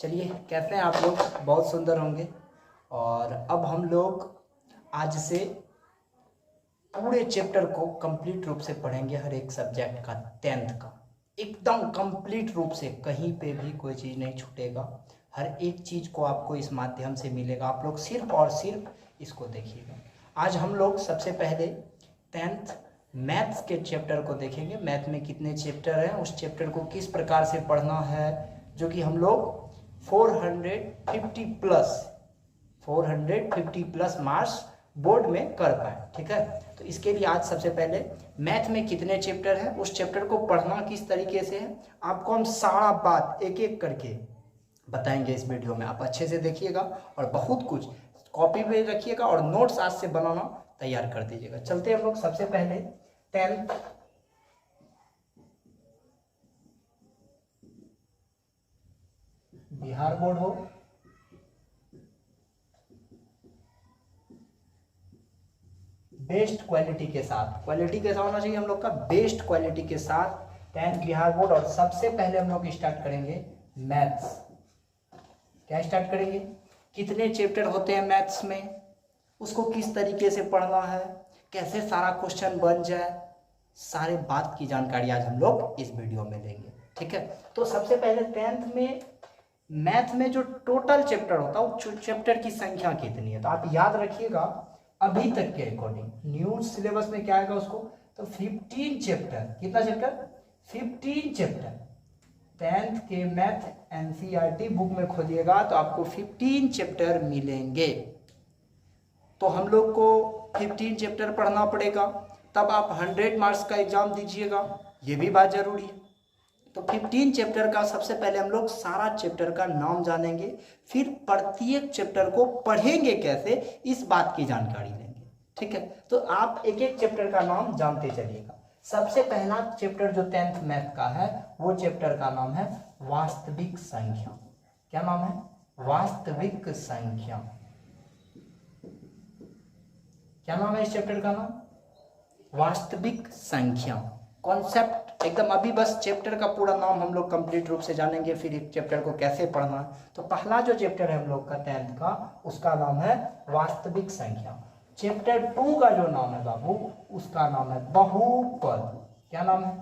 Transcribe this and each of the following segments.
चलिए, कैसे हैं आप लोग? बहुत सुंदर होंगे। और अब हम लोग आज से पूरे चैप्टर को कंप्लीट रूप से पढ़ेंगे। हर एक सब्जेक्ट का 10th का एकदम कंप्लीट रूप से, कहीं पे भी कोई चीज़ नहीं छूटेगा। हर एक चीज़ को आपको इस माध्यम से मिलेगा। आप लोग सिर्फ और सिर्फ इसको देखिएगा। आज हम लोग सबसे पहले 10th मैथ्स के चैप्टर को देखेंगे। मैथ में कितने चैप्टर हैं, उस चैप्टर को किस प्रकार से पढ़ना है, जो कि हम लोग 450 प्लस मार्क्स बोर्ड में कर पाए। ठीक है, तो इसके लिए आज सबसे पहले मैथ में कितने चैप्टर हैं, उस चैप्टर को पढ़ना किस तरीके से है, आपको हम सारा बात एक एक करके बताएंगे इस वीडियो में। आप अच्छे से देखिएगा और बहुत कुछ कॉपी पे रखिएगा और नोट्स आज से बनाना तैयार कर दीजिएगा। चलते हैं हम लोग सबसे पहले 10th बिहार बोर्ड हो, बेस्ट क्वालिटी के साथ, क्वालिटी कैसा होना चाहिए हम लोग का, बेस्ट क्वालिटी के साथ 10th बिहार बोर्ड। और सबसे पहले हम लोग स्टार्ट करेंगे मैथ्स। क्या स्टार्ट करेंगे? कितने चैप्टर होते हैं मैथ्स में, उसको किस तरीके से पढ़ना है, कैसे सारा क्वेश्चन बन जाए, सारे बात की जानकारी आज हम लोग इस वीडियो में लेंगे। ठीक है, तो सबसे पहले 10th में मैथ में जो टोटल चैप्टर होता है, वो चैप्टर की संख्या कितनी है, तो आप याद रखिएगा अभी तक के अकॉर्डिंग। न्यू सिलेबस में क्या आएगा उसको, तो 15 चैप्टर। कितना चैप्टर? 15 चैप्टर। 10th के मैथ एनसीईआरटी बुक में खोजिएगा तो आपको 15 चैप्टर मिलेंगे। तो हम लोग को 15 चैप्टर पढ़ना पड़ेगा, तब आप 100 मार्क्स का एग्जाम दीजिएगा, ये भी बात जरूरी है। तो 15 चैप्टर का सबसे पहले हम लोग सारा चैप्टर का नाम जानेंगे, फिर प्रत्येक चैप्टर को पढ़ेंगे कैसे, इस बात की जानकारी लेंगे। ठीक है, तो आप एक एक चैप्टर का नाम जानते चलिएगा। सबसे पहला चैप्टर जो 10th मैथ का है, वो चैप्टर का नाम है वास्तविक संख्या। क्या नाम है? वास्तविक संख्या। क्या नाम है इस चैप्टर का नाम? वास्तविक संख्या। कॉन्सेप्ट एकदम अभी बस चैप्टर का पूरा नाम हम लोग कंप्लीट रूप से जानेंगे, फिर एक चैप्टर को कैसे पढ़ना है। तो पहला जो चैप्टर है हम लोग का 10th का, उसका नाम है वास्तविक संख्या। चैप्टर 2 का जो नाम है बाबू, उसका नाम है बहुपद। क्या नाम है?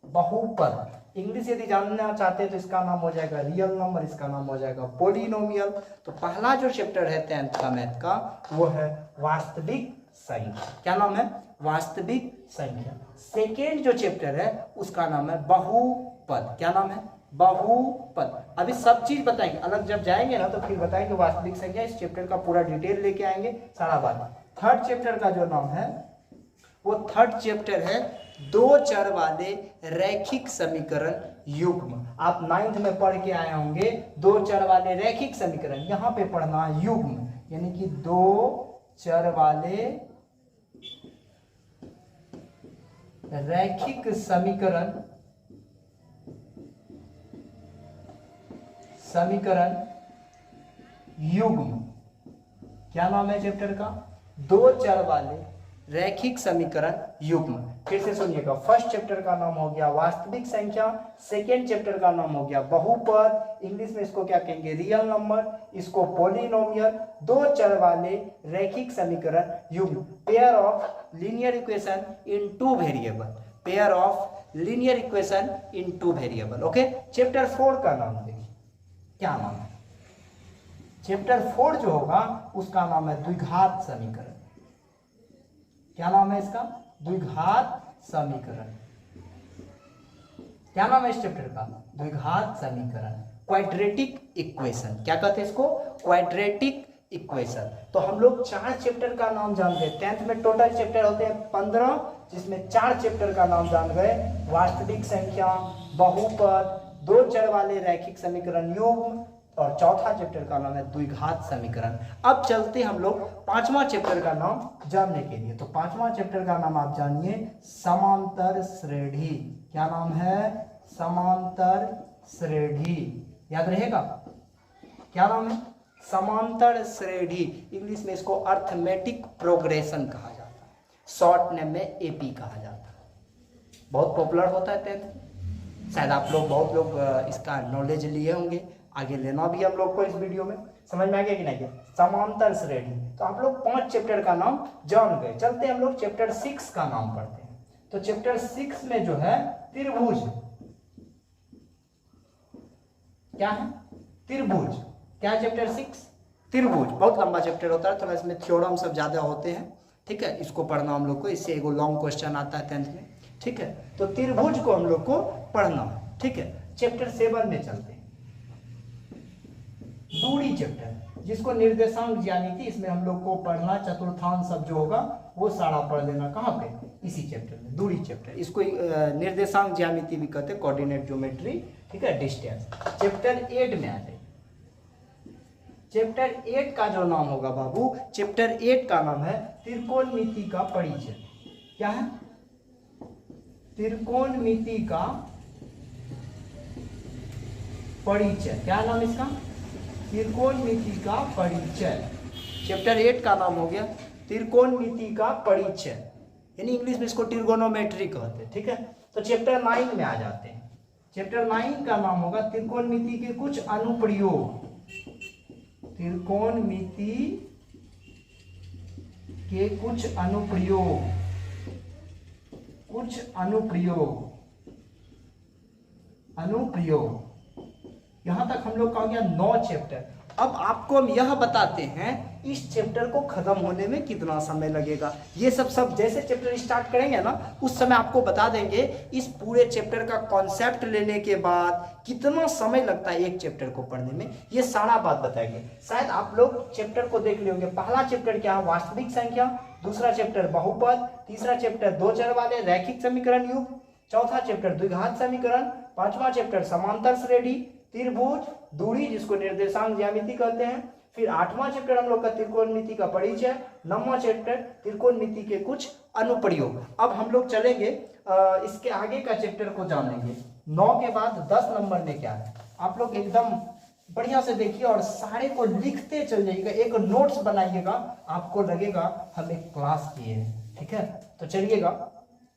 बहुपद। इंग्लिश यदि जानना चाहते हैं तो इसका नाम हो जाएगा रियल नंबर, इसका नाम हो जाएगा पॉलिनोमियल। तो पहला जो चैप्टर है 10th का मैथ का, वो है वास्तविक संख्या। क्या नाम है? वास्तविक संख्या। सेकेंड जो चैप्टर है उसका नाम है बहुपद। क्या नाम है? बहुपद। अभी सब चीज बताएंगे, अलग जब जाएंगे ना तो फिर बताएंगे वास्तविक संख्या। इस चैप्टर का पूरा डिटेल लेके आएंगे, सारा बात। थर्ड चैप्टर का जो नाम है, वो थर्ड चैप्टर है दो चर वाले रैखिक समीकरण युग्म। आप 9th में पढ़ के आए होंगे दो चर वाले रैखिक समीकरण, यहां पे पढ़ना युग्म, यानी कि दो चर वाले रैखिक समीकरण युग्म। क्या नाम है चैप्टर का? दो चर वाले रैखिक समीकरण युग्म। फिर से सुनिएगा, फर्स्ट चैप्टर का नाम हो गया वास्तविक संख्या, सेकेंड चैप्टर का नाम हो गया बहुपद, इंग्लिश में इसको क्या कहेंगे? रियल नंबर, इसको पॉलिनोमियल, दो चर वाले रैखिक समीकरण युग्म, pair of linear equation in two variable, pair of linear equation in two variable. Okay, chapter 4 का नाम देखिए, क्या नाम है? चैप्टर 4 जो होगा उसका नाम है द्विघात समीकरण। क्या नाम है इसका? द्विघात समीकरण। क्या नाम है इस चैप्टर का? द्विघात समीकरण, क्वाड्रेटिक इक्वेशन। क्या कहते हैं इसको? Quadratic equation. तो हम लोग 4 चैप्टर का नाम जान गए। 10th में टोटल चैप्टर होते हैं 15, जिसमें 4 चैप्टर का नाम जान गए, वास्तविक संख्या, बहुपद, दो चर वाले रैखिक समीकरण युग्म, और चौथा चैप्टर का नाम है द्विघात समीकरण। अब चलते हम लोग 5वां चैप्टर का नाम जानने के लिए। तो 5वां चैप्टर का नाम आप जानिए समांतर श्रेणी। क्या नाम है? समांतर श्रेणी। याद रहेगा? क्या नाम है? समांतर श्रेणी। इंग्लिश में इसको अर्थमेटिक प्रोग्रेशन कहा जाता है, शॉर्ट नेम में एपी कहा जाता है। बहुत पॉपुलर होता है 10th, शायद आप लोग बहुत लोग इसका नॉलेज लिए होंगे। आगे लेना भी हम लोग को इस वीडियो में। समझ में आ गया कि नहीं? समांतर श्रेणी। तो आप लोग 5 चैप्टर का नाम जान गए। चलते हैं हम लोग चैप्टर 6 का नाम पढ़ते हैं। तो चैप्टर 6 में जो है त्रिभुज, क्या है? त्रिभुज। क्या है चैप्टर 6? त्रिभुज। बहुत लंबा चैप्टर होता है, थोड़ा इसमें थ्योरम सब ज्यादा होते हैं, ठीक है। इसको पढ़ना हम लोग को, इससे एगो लॉन्ग क्वेश्चन आता है 10th में, ठीक है। तो त्रिभुज को हम लोग को पढ़ना, ठीक है। चैप्टर 7 में चलते हैं, दूरी चैप्टर, जिसको निर्देशांक ज्यामिति, इसमें हम लोग को पढ़ना चतुर्थांश सब जो होगा वो सारा पढ़ लेना। कहाँ पे? इसी चैप्टर में, दूरी चैप्टर। इसको निर्देशांक ज्यामिति भी कहते हैं, कोऑर्डिनेट ज्योमेट्री, ठीक है, डिस्टेंस। चैप्टर 8 में आ जाए। चैप्टर 8 का जो नाम होगा बाबू, चैप्टर 8 का नाम है त्रिकोणमिति का परिचय। क्या है? त्रिकोणमिति का परिचय। क्या नाम इसका? त्रिकोणमिति का परिचय। चैप्टर 8 का नाम हो गया त्रिकोणमिति का परिचय, यानी इंग्लिश में इसको ट्रिगोनोमेट्री कहते हैं, ठीक है। तो चैप्टर 9 में आ जाते हैं। चैप्टर 9 का नाम होगा त्रिकोणमिति के कुछ अनुप्रयोग। त्रिकोणमिति के कुछ अनुप्रयोग, कुछ अनुप्रयोग, अनुप्रयोग। यहां तक हम लोग का हो गया 9 चैप्टर। अब आपको हम यह बताते हैं इस चैप्टर को खत्म होने में कितना समय लगेगा। ये सब जैसे चैप्टर स्टार्ट करेंगे ना, उस समय आपको बता देंगे इस पूरे चैप्टर का कॉन्सेप्ट लेने के बाद कितना समय लगता है एक चैप्टर को पढ़ने में, ये सारा बात बताएंगे। शायद आप लोग चैप्टर को देख लिए होंगे। पहला चैप्टर क्या है? वास्तविक संख्या। दूसरा चैप्टर बहुपद। तीसरा चैप्टर 2 चर वाले रैखिक समीकरण युग। चौथा चैप्टर द्विघात समीकरण। पांचवा चैप्टर समांतर श्रेणी, त्रिभुज, दूरी जिसको निर्देशांक ज्यामिति कहते हैं। फिर 8वां चैप्टर हम लोग का त्रिकोणमिति का परिचय। 9वां चैप्टर त्रिकोणमिति के कुछ अनुप्रयोग। अब हम लोग चलेंगे इसके आगे का चैप्टर को जानेंगे। 9 के बाद 10 नंबर में क्या है, आप लोग एकदम बढ़िया से देखिए और सारे को लिखते चल जाइएगा, एक नोट्स बनाइएगा, आपको लगेगा हम एक क्लास किए हैं, ठीक है। तो चलिएगा,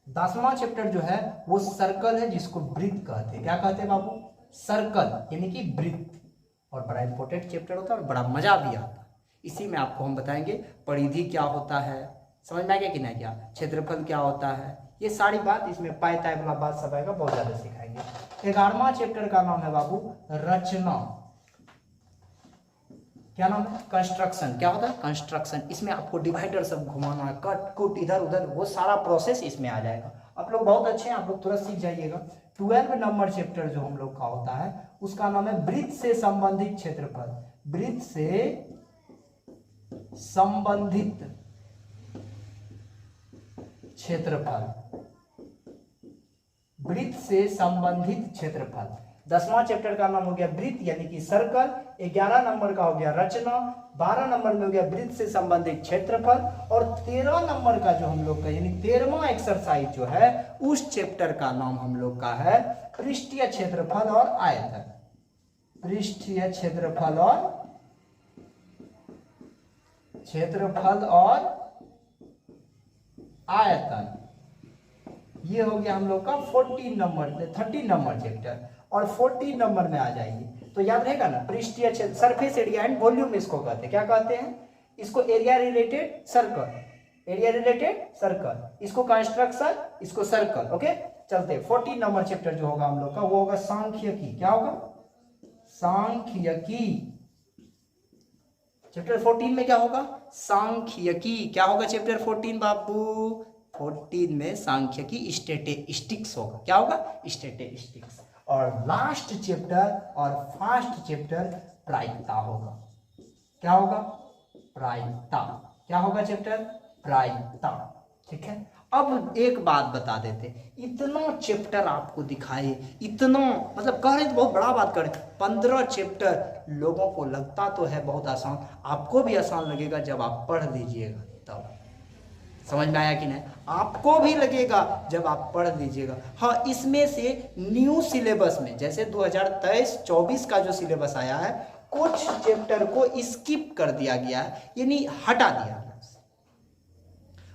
10वां चैप्टर जो है वो सर्कल है, जिसको वृत्त कहते हैं। क्या कहते हैं बाबू? सर्कल, यानी कि वृत्त। और बड़ा इंपॉर्टेंट चैप्टर होता है और बड़ा मजा भी आता है। इसी में आपको हम बताएंगे परिधि क्या होता है, समझ में आ गया कि नहीं? क्या क्षेत्रफल क्या होता है, ये सारी बात इसमें पाई ताई वाला बात सब आएगा, बहुत ज्यादा सिखाएंगे। 11वां चैप्टर का नाम है बाबू रचना। क्या नाम है? कंस्ट्रक्शन। क्या होता है? कंस्ट्रक्शन। इसमें आपको डिवाइडर सब घुमाना है, कट कुट इधर उधर, वो सारा प्रोसेस इसमें आ जाएगा। आप लोग बहुत अच्छे हैं, आप लोग तुरंत सीख जाइएगा। 12 नंबर चैप्टर जो हम लोग का होता है उसका नाम है वृत्त से संबंधित क्षेत्रफल। वृत्त से संबंधित क्षेत्रफल, वृत्त से संबंधित क्षेत्रफल। 10वां चैप्टर का नाम हो गया वृत्त यानी कि सर्कल। 11 नंबर का हो गया रचना। 12 नंबर में हो गया वृत्त से संबंधित क्षेत्रफल। और 13 नंबर का जो हम लोग का यानी 13वां एक्सरसाइज जो है उस चैप्टर का नाम हम लोग का है पृष्ठीय क्षेत्रफल और आयतन। पृष्ठीय क्षेत्रफल और आयतन। ये हो गया हम लोग का 13 नंबर चैप्टर। और 14 नंबर में आ जाइए तो याद रहेगा ना, पृष्ठीय क्षेत्र, सरफेस एरिया एंड वॉल्यूम इसको कहते हैं। क्या कहते हैं? इसको area related circle, area related circle, इसको कंस्ट्रक्शन, इसको सर्कल। ओके, चलते 14 नंबर चैप्टर जो होगा हम लोग का वो होगा सांख्यिकी। क्या होगा? सांख्यिकी। चैप्टर 14 में क्या होगा? सांख्यिकी। क्या होगा चैप्टर 14 बाबू? 14 में सांख्यिकी स्टैटिस्टिक्स होगा। क्या होगा? स्टैटिस्टिक्स। और लास्ट चैप्टर और फर्स्ट चैप्टर प्रायिकता होगा। क्या होगा? प्रायिकता। क्या होगा चैप्टर? प्रायिकता, ठीक है। अब एक बात बता देते, इतना चैप्टर आपको दिखाए, इतना मतलब कह रहे तो बहुत बड़ा बात करें, 15 चैप्टर लोगों को लगता तो है बहुत आसान, आपको भी आसान लगेगा जब आप पढ़ लीजिएगा तब। समझ में आया कि नहीं? आपको भी लगेगा जब आप पढ़ लीजिएगा। हाँ, इसमें से न्यू सिलेबस में जैसे 2023-24 का जो सिलेबस आया है, कुछ चैप्टर को स्किप कर दिया गया है, यानी हटा दिया गया।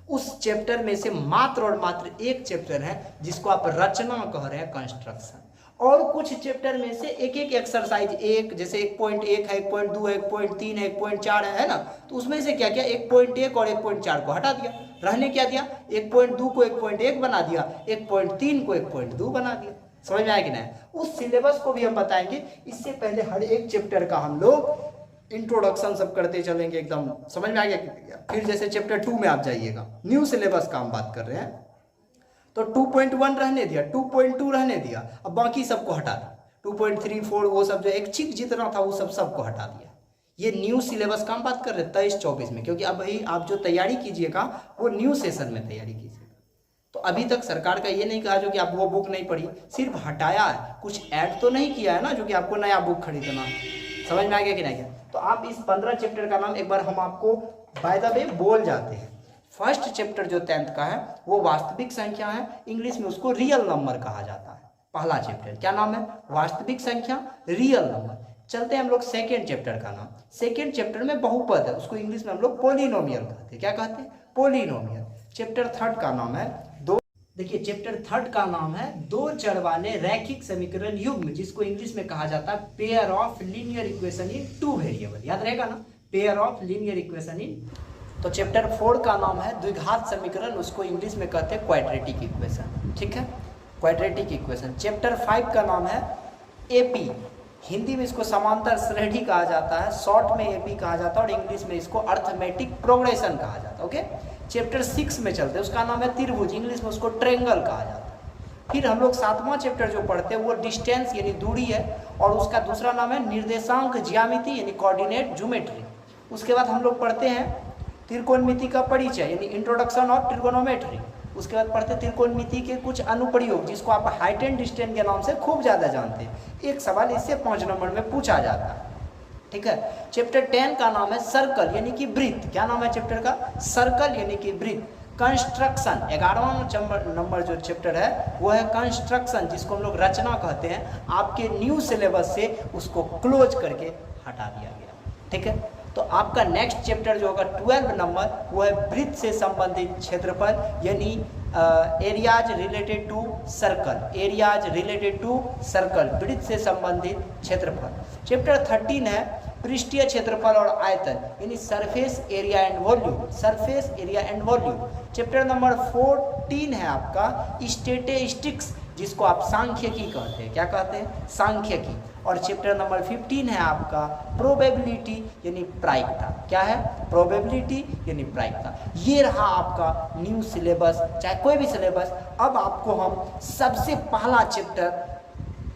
उस चैप्टर में से मात्र और मात्र एक चैप्टर है जिसको आप रचना कह रहे हैं, कंस्ट्रक्शन। और कुछ चैप्टर में से एक एक एक्सरसाइज, एक जैसे 1.1 है, 1.2 है, 1.3 है, 1.4 है ना, तो उसमें से क्या किया 1.1 और 1.4 को हटा दिया, रहने क्या दिया 1.2 को 1.1 बना दिया, 1.3 को 1.2 बना दिया। समझ में आया कि नहीं? उस सिलेबस को भी हम बताएंगे। इससे पहले हर एक चैप्टर का हम लोग इंट्रोडक्शन सब करते चलेंगे, एकदम समझ में आ गया। फिर जैसे चैप्टर 2 में आप जाइएगा, न्यू सिलेबस का हम बात कर रहे हैं, तो 2.1 रहने दिया, 2.2 रहने दिया, अब बाकी सबको हटा दिया, 2.3, 4 वो सब जो एक चिक जितना था वो सबको हटा दिया। ये न्यू सिलेबस का हम बात कर रहे हैं 23-24 में, क्योंकि अब ही आप जो तैयारी कीजिएगा वो न्यू सेशन में तैयारी कीजिएगा। तो अभी तक सरकार का ये नहीं कहा जो कि आप वो बुक नहीं पढ़ी, सिर्फ हटाया है, कुछ ऐड तो नहीं किया है ना जो कि आपको नया बुक खरीदना। समझ में आ गया कि नहीं? तो आप इस 15 चैप्टर का नाम एक बार हम आपको बाय द वे बोल जाते हैं। फर्स्ट चैप्टर जो 10th का है वो वास्तविक संख्या है, इंग्लिश में उसको रियल नंबर कहा जाता है। पहला चैप्टर क्या नाम है? वास्तविक संख्या, रियल नंबर। चलते हैं हम लोग सेकेंड चैप्टर का नाम। सेकेंड चैप्टर में बहुपद है, उसको इंग्लिश में हम लोग पोलिनोमियल कहते हैं। क्या कहते हैं? पोलिनोमियल। चैप्टर थर्ड का नाम है देखिए चैप्टर थर्ड का नाम है दो चर वाले रैखिक समीकरण युग्म, जिसको इंग्लिश में कहा जाता है pair of linear equation in two variable. याद रहेगा ना, pair of linear equation in. तो चैप्टर 4 का नाम है द्विघात समीकरण, उसको इंग्लिश में कहते हैं क्वाड्रेटिक इक्वेशन। ठीक है, क्वाड्रेटिक इक्वेशन। चैप्टर 5 का नाम है एपी, हिंदी में इसको समांतर श्रेणी कहा जाता है, शॉर्ट में एपी कहा जाता है, और इंग्लिश में इसको अर्थमेटिक प्रोग्रेशन कहा जाता है। ओके, चैप्टर 6 में चलते हैं, उसका नाम है त्रिभुज, इंग्लिश में उसको ट्रेंगल कहा जाता है। फिर हम लोग 7वां चैप्टर जो पढ़ते हैं वो डिस्टेंस यानी दूरी है, और उसका दूसरा नाम है निर्देशांक ज्यामिति यानी कोऑर्डिनेट ज्योमेट्री। उसके बाद हम लोग पढ़ते हैं त्रिकोणमिति का परिचय यानी इंट्रोडक्शन ऑफ ट्रिगोनोमेट्री। उसके बाद पढ़ते हैं त्रिकोणमिति के कुछ अनुप्रयोग, जिसको आप हाइट एंड डिस्टेंस के नाम से खूब ज़्यादा जानते हैं। एक सवाल इससे 5 नंबर में पूछा जाता है। ठीक है, चैप्टर 10 का नाम है सर्कल यानी कि वृत्त। क्या नाम है चैप्टर का? सर्कल यानी कि वृत्त। कंस्ट्रक्शन 11वां नंबर जो चैप्टर है वो है कंस्ट्रक्शन, जिसको हम लोग रचना कहते हैं। आपके न्यू सिलेबस से उसको क्लोज करके हटा दिया गया। ठीक है, तो आपका नेक्स्ट चैप्टर जो होगा 12 नंबर वो है वृत्त से संबंधित क्षेत्रफल यानी areas related to circle, areas related to circle, वृत्त से संबंधित क्षेत्रफल। चैप्टर 13 है पृष्ठीय क्षेत्रफल और आयतन यानी surface area and volume, surface area and volume. Chapter number 14 है आपका स्टैटिस्टिक्स, जिसको आप सांख्यिकी कहते हैं। क्या कहते हैं? सांख्यिकी। और चैप्टर नंबर 15 है आपका प्रोबेबिलिटी यानी प्रायिकता। क्या है? प्रोबेबिलिटी यानी प्रायिकता। ये रहा आपका न्यू सिलेबस, चाहे कोई भी सिलेबस। अब आपको हम सबसे पहला चैप्टर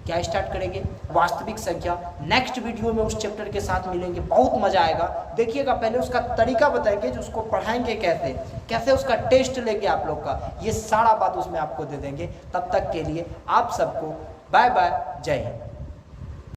क्या स्टार्ट करेंगे? वास्तविक संख्या। नेक्स्ट वीडियो में उस चैप्टर के साथ मिलेंगे, बहुत मजा आएगा। देखिएगा, पहले उसका तरीका बताएंगे, जो उसको पढ़ाएंगे कैसे, कैसे उसका टेस्ट लेंगे आप लोग का, ये सारा बात उसमें आपको दे देंगे। तब तक के लिए आप सबको बाय बाय, जय हिंद।